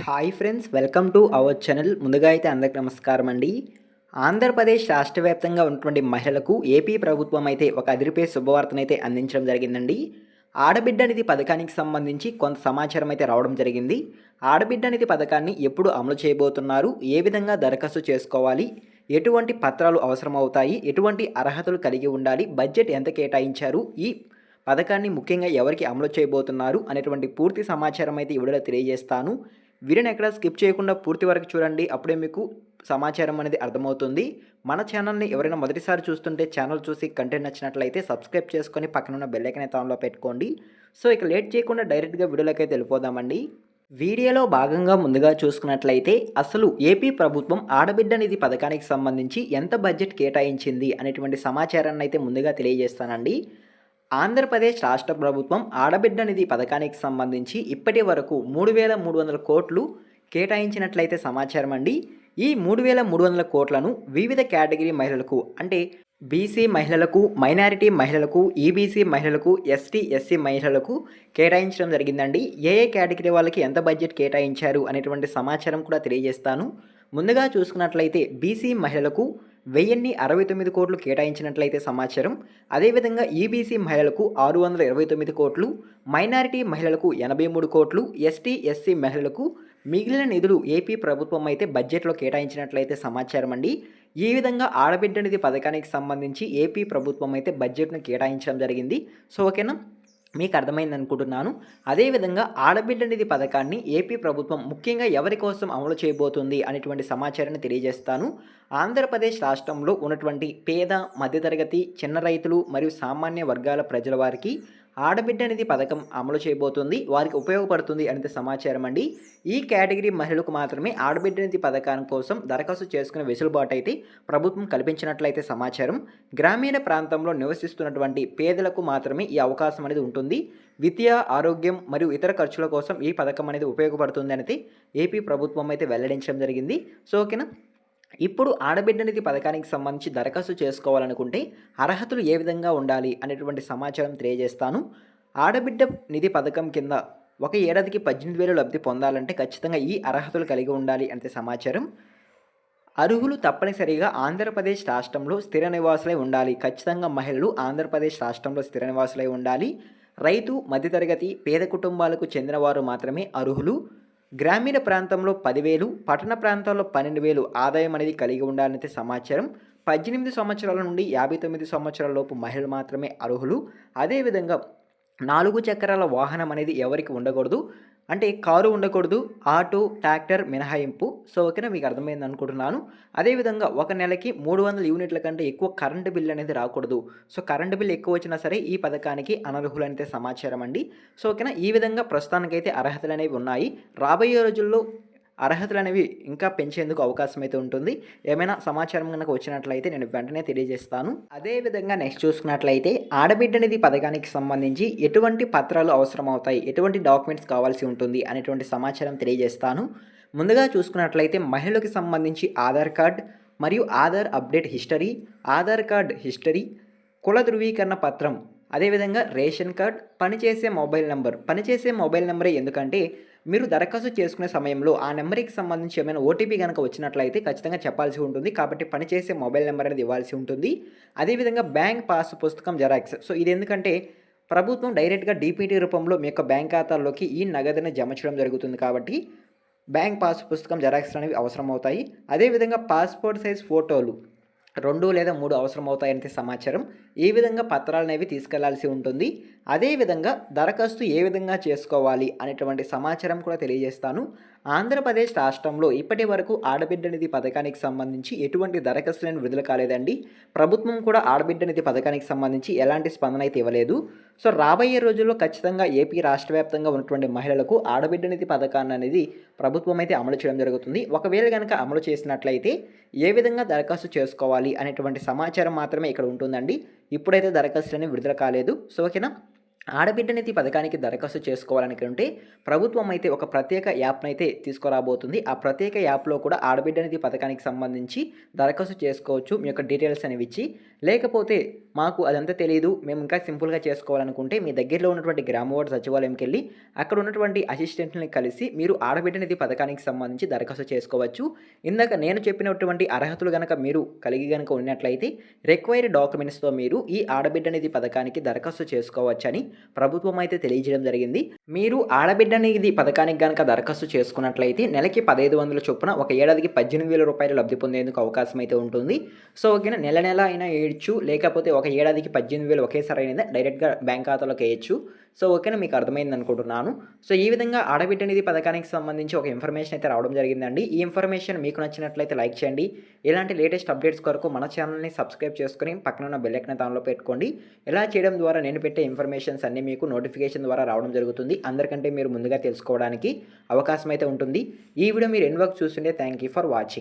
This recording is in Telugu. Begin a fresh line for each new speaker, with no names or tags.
Hi friends, welcome to our channel. ముందుగా అయితే అందరికి నమస్కారం అండి. ఆంధ్రప్రదేశ్ రాష్ట్ర వ్యాప్తంగా ఉన్నటువంటి మహిళలకు ఏపీ ప్రభుత్వం అయితే ఒక అదిరిపే శుభవార్తనైతే అందించడం జరిగిందండి. ఆడబిడ్డ నిధి పథకానికి సంబంధించి కొంత సమాచారం అయితే రావడం జరిగింది. ఆడబిడ్డ నిధి పథకాన్ని ఎప్పుడు అమలు చేయబోతున్నారు, ఏ విధంగా దరఖాస్తు చేసుకోవాలి, ఎటువంటి పత్రాలు అవసరమవుతాయి, ఎటువంటి అర్హతలు కలిగి ఉండాలి, బడ్జెట్ ఎంత కేటాయించారు, ఈ పథకాన్ని ముఖ్యంగా ఎవరికి అమలు చేయబోతున్నారు అనేటువంటి పూర్తి సమాచారం అయితే ఈ వీడియోలో తెలియజేస్తాను. వీడియోని ఎక్కడ స్కిప్ చేయకుండా పూర్తి వరకు చూడండి. అప్పుడే మీకు సమాచారం అనేది అర్థమవుతుంది. మన ఛానల్ని ఎవరైనా మొదటిసారి చూస్తుంటే ఛానల్ చూసి కంటెంట్ నచ్చినట్లయితే సబ్స్క్రైబ్ చేసుకొని పక్కన ఉన్న బెల్ ఐకాన్ అయితే ఆన్లో పెట్టుకోండి. సో ఇక లేట్ చేయకుండా డైరెక్ట్గా వీడియోలోకి అయితే వెళ్ళిపోదామండి. వీడియోలో భాగంగా ముందుగా చూసుకున్నట్లయితే అసలు ఏపీ ప్రభుత్వం ఆడబిడ్డ నిధి పథకానికి సంబంధించి ఎంత బడ్జెట్ కేటాయించింది అనేటువంటి సమాచారాన్ని అయితే ముందుగా తెలియజేస్తానండి. ఆంధ్రప్రదేశ్ రాష్ట్ర ప్రభుత్వం ఆడబిడ్డ నిధి పథకానికి సంబంధించి ఇప్పటి వరకు 3,300 కోట్లు కేటాయించినట్లయితే సమాచారం అండి. ఈ 3,300 కోట్లను వివిధ కేటగిరీ మహిళలకు, అంటే బీసీ మహిళలకు, మైనారిటీ మహిళలకు, ఈబీసీ మహిళలకు, ఎస్సీ మహిళలకు కేటాయించడం జరిగిందండి. ఏ కేటగిరీ వాళ్ళకి ఎంత బడ్జెట్ కేటాయించారు అనేటువంటి సమాచారం కూడా తెలియజేస్తాను. ముందుగా చూసుకున్నట్లయితే బీసీ మహిళలకు 1069 కోట్లు కేటాయించినట్లయితే సమాచారం. అదేవిధంగా ఈబీసీ మహిళలకు 629 కోట్లు, మైనారిటీ మహిళలకు 83 కోట్లు, ఎస్సీ మహిళలకు మిగిలిన నిధులు ఏపీ ప్రభుత్వం అయితే బడ్జెట్లో కేటాయించినట్లయితే సమాచారం అండి. ఈ విధంగా ఆడబిడ్డ నిధి పథకానికి సంబంధించి ఏపీ ప్రభుత్వం అయితే బడ్జెట్ను కేటాయించడం జరిగింది. సో ఓకేనా, మీకు అర్థమైంది అనుకుంటున్నాను. అదేవిధంగా ఆడబిడ్డ నిధి పథకాన్ని ఏపీ ప్రభుత్వం ముఖ్యంగా ఎవరి కోసం అమలు చేయబోతుంది అనేటువంటి సమాచారాన్ని తెలియజేస్తాను. ఆంధ్రప్రదేశ్ రాష్ట్రంలో ఉన్నటువంటి పేద, మధ్యతరగతి, చిన్న రైతులు మరియు సామాన్య వర్గాల ప్రజల వారికి ఆడబిడ్డ నిధి పథకం అమలు చేయబోతుంది, వారికి ఉపయోగపడుతుంది అనేది సమాచారం అండి. ఈ కేటగిరీ మహిళలకు మాత్రమే ఆడబిడ్డ నిధి పథకం కోసం దరఖాస్తు చేసుకునే వెసులుబాటు అయితే ప్రభుత్వం కల్పించినట్లయితే సమాచారం. గ్రామీణ ప్రాంతంలో నివసిస్తున్నటువంటి పేదలకు మాత్రమే ఈ అవకాశం అనేది ఉంటుంది. విద్య, ఆరోగ్యం మరియు ఇతర ఖర్చుల కోసం ఈ పథకం అనేది ఉపయోగపడుతుంది అనేది ఏపీ ప్రభుత్వం అయితే వెల్లడించడం జరిగింది. సో ఓకేనా, ఇప్పుడు ఆడబిడ్డ నిధి పథకానికి సంబంధించి దరఖాస్తు చేసుకోవాలనుకుంటే అర్హతలు ఏ విధంగా ఉండాలి అనేటువంటి సమాచారం తెలియజేస్తాను. ఆడబిడ్డ నిధి పథకం కింద ఒక ఏడాదికి 18,000 లబ్ధి పొందాలంటే ఖచ్చితంగా ఈ అర్హతలు కలిగి ఉండాలి అంటే సమాచారం. అర్హులు తప్పనిసరిగా ఆంధ్రప్రదేశ్ రాష్ట్రంలో స్థిర నివాసులై ఉండాలి. ఖచ్చితంగా మహిళలు ఆంధ్రప్రదేశ్ రాష్ట్రంలో స్థిర నివాసులై ఉండాలి. రైతు, మధ్యతరగతి, పేద కుటుంబాలకు చెందినవారు మాత్రమే అర్హులు. గ్రామీణ ప్రాంతంలో 10,000, పట్టణ ప్రాంతాల్లో 12,000 ఆదాయం అనేది కలిగి ఉండాలనేది సమాచారం. 18 సంవత్సరాల నుండి 59 సంవత్సరాల లోపు మహిళలు మాత్రమే అర్హులు. అదేవిధంగా 4 చక్రాల వాహనం అనేది ఎవరికి ఉండకూడదు, అంటే కారు ఉండకూడదు, ఆటో, ట్రాక్టర్ మినహాయింపు. సో ఓకేనా, మీకు అర్థమైంది అనుకుంటున్నాను. అదేవిధంగా ఒక నెలకి 300 యూనిట్ల కంటే ఎక్కువ కరెంటు బిల్ అనేది రాకూడదు. సో కరెంటు బిల్ ఎక్కువ వచ్చినా సరే ఈ పథకానికి అనర్హులు అయితే సమాచారం అండి. సో ఓకేనా, ఈ విధంగా ప్రస్తుతానికైతే అర్హతలు అనేవి ఉన్నాయి. రాబోయే రోజుల్లో అర్హతలు అనేవి ఇంకా పెంచేందుకు అవకాశం అయితే ఉంటుంది. ఏమైనా సమాచారం కనుక వచ్చినట్లయితే నేను వెంటనే తెలియజేస్తాను. అదేవిధంగా నెక్స్ట్ చూసుకున్నట్లయితే ఆడబిడ్డ నిధి పథకానికి సంబంధించి ఎటువంటి పత్రాలు అవసరం అవుతాయి, ఎటువంటి డాక్యుమెంట్స్ కావాల్సి ఉంటుంది అనేటువంటి సమాచారం తెలియజేస్తాను. ముందుగా చూసుకున్నట్లయితే మహిళలకు సంబంధించి ఆధార్ కార్డ్ మరియు Aadhaar update history, Aadhaar card history, కుల ధృవీకరణ పత్రం, అదేవిధంగా రేషన్ కార్డ్, పనిచేసే మొబైల్ నెంబరే. ఎందుకంటే మీరు దరఖాస్తు చేసుకునే సమయంలో ఆ నెంబర్కి సంబంధించి ఏమైనా ఓటీపీ కనుక వచ్చినట్లయితే ఖచ్చితంగా చెప్పాల్సి ఉంటుంది. కాబట్టి పనిచేసే మొబైల్ నెంబర్ అనేది ఇవ్వాల్సి ఉంటుంది. అదేవిధంగా బ్యాంక్ పాస్ పుస్తకం జెరాక్స్. సో ఇది ఎందుకంటే ప్రభుత్వం డైరెక్ట్గా డీపీటీ రూపంలో మీ యొక్క బ్యాంక్ ఖాతాల్లోకి ఈ నగదుని జమ చేయడం జరుగుతుంది. కాబట్టి బ్యాంక్ పాస్ పుస్తకం జెరాక్స్ అనేవి అవసరం అవుతాయి. అదేవిధంగా పాస్పోర్ట్ సైజ్ ఫోటోలు 2 లేదా 3 అవసరం అవుతాయంటే సమాచారం. ఈ విధంగా పత్రాలు అనేవి తీసుకెళ్లాల్సి ఉంటుంది. అదేవిధంగా దరఖాస్తు ఏ విధంగా చేసుకోవాలి అనేటువంటి సమాచారం కూడా తెలియజేస్తాను. ఆంధ్రప్రదేశ్ రాష్ట్రంలో ఇప్పటి వరకు ఆడబిడ్డ నిధి పథకానికి సంబంధించి ఎటువంటి దరఖాస్తులను విడుదల కాలేదండి. ప్రభుత్వం కూడా ఆడబిడ్డ నిధి పథకానికి సంబంధించి ఎలాంటి స్పందన అయితే ఇవ్వలేదు. సో రాబోయే రోజుల్లో ఖచ్చితంగా ఏపీ రాష్ట్ర వ్యాప్తంగా ఉన్నటువంటి మహిళలకు ఆడబిడ్డ నిధి పథకాన్ని అనేది ప్రభుత్వం అయితే అమలు చేయడం జరుగుతుంది. ఒకవేళ కనుక అమలు చేసినట్లయితే ఏ విధంగా దరఖాస్తు చేసుకోవాలి అనేటువంటి సమాచారం మాత్రమే ఇక్కడ ఉంటుందండి. ఇప్పుడైతే దరఖాస్తులని విడుదల కాలేదు. సో ఓకేనా, ఆడబిడ్డ నిధి పథకానికి దరఖాస్తు చేసుకోవాలనుకుంటే ప్రభుత్వం అయితే ఒక ప్రత్యేక యాప్‌నైతే తీసుకురాబోతుంది. ఆ ప్రత్యేక యాప్‌లో కూడా ఆడబిడ్డ నిధి పథకానికి సంబంధించి దరఖాస్తు చేసుకోవచ్చు. మీ యొక్క డీటెయిల్స్ అనేవి ఇచ్చి. లేకపోతే మాకు అదంతా తెలీదు. మేము ఇంకా సింపుల్‌గా చేసుకోవాలనుకుంటే మీ దగ్గరలో ఉన్నటువంటి గ్రామ వార్డు సచివాలయంకెళ్ళి అక్కడ ఉన్నటువంటి అసిస్టెంట్‌లని కలిసి మీరు ఆడబిడ్డ నిధి పథకానికి సంబంధించి దరఖాస్తు చేసుకోవచ్చు. ఇందాక నేను చెప్పినటువంటి అర్హతలు గనక మీరు కలిగి గనక ఉన్నట్లయితే రిక్వైర్డ్ డాక్యుమెంట్స్‌తో మీరు ఈ ఆడబిడ్డ నిధి పథకానికి దరఖాస్తు చేసుకోవచ్చని ప్రభుత్వం అయితే తెలియజేయడం జరిగింది. మీరు ఆడబిడ్డ నిధి పథకానికి గనక దరఖాస్తు చేసుకున్నట్లయితే నెలకి 1,500 చొప్పున ఒక ఏడాదికి రూ. 18,000 లబ్ధి పొందేందుకు అవకాశం అయితే ఉంటుంది. సో ఓకేనా, నెల నెల అయినా ఏయొచ్చు, లేకపోతే ఒక ఏడాదికి 18,000 ఒకేసారి అయినా డైరెక్ట్‌గా బ్యాంక్ ఖాతాలోకి వేయొచ్చు. సో ఓకేనా, మీకు అర్థమైంది అనుకుంటున్నాను. సో ఈ విధంగా ఆడబిడ్డ నిధి పథకానికి సంబంధించి ఒక ఇన్ఫర్మేషన్ అయితే రావడం జరిగిందండి. ఈ ఇన్ఫర్మేషన్ మీకు నచ్చినట్లయితే లైక్ చేయండి. ఇలాంటి లేటెస్ట్ అప్డేట్స్ కొరకు మన ఛానల్‌ని సబ్స్క్రైబ్ చేసుకొని పక్కన ఉన్న బెల్ ఐకాన్ ఆన్‌లో పెట్టుకోండి. ఇలా చేయడం ద్వారా నేను పెట్టే ఇన్ఫర్మేషన్స్ అన్నీ మీకు నోటిఫికేషన్ ద్వారా రావడం జరుగుతుంది. అందరికంటే మీరు ముందుగా తెలుసుకోవడానికి అవకాశం అయితే ఉంటుంది. ఈ వీడియో మీరు ఎండ్ వరకు చూస్తుంటే థ్యాంక్ యూ ఫర్ వాచింగ్.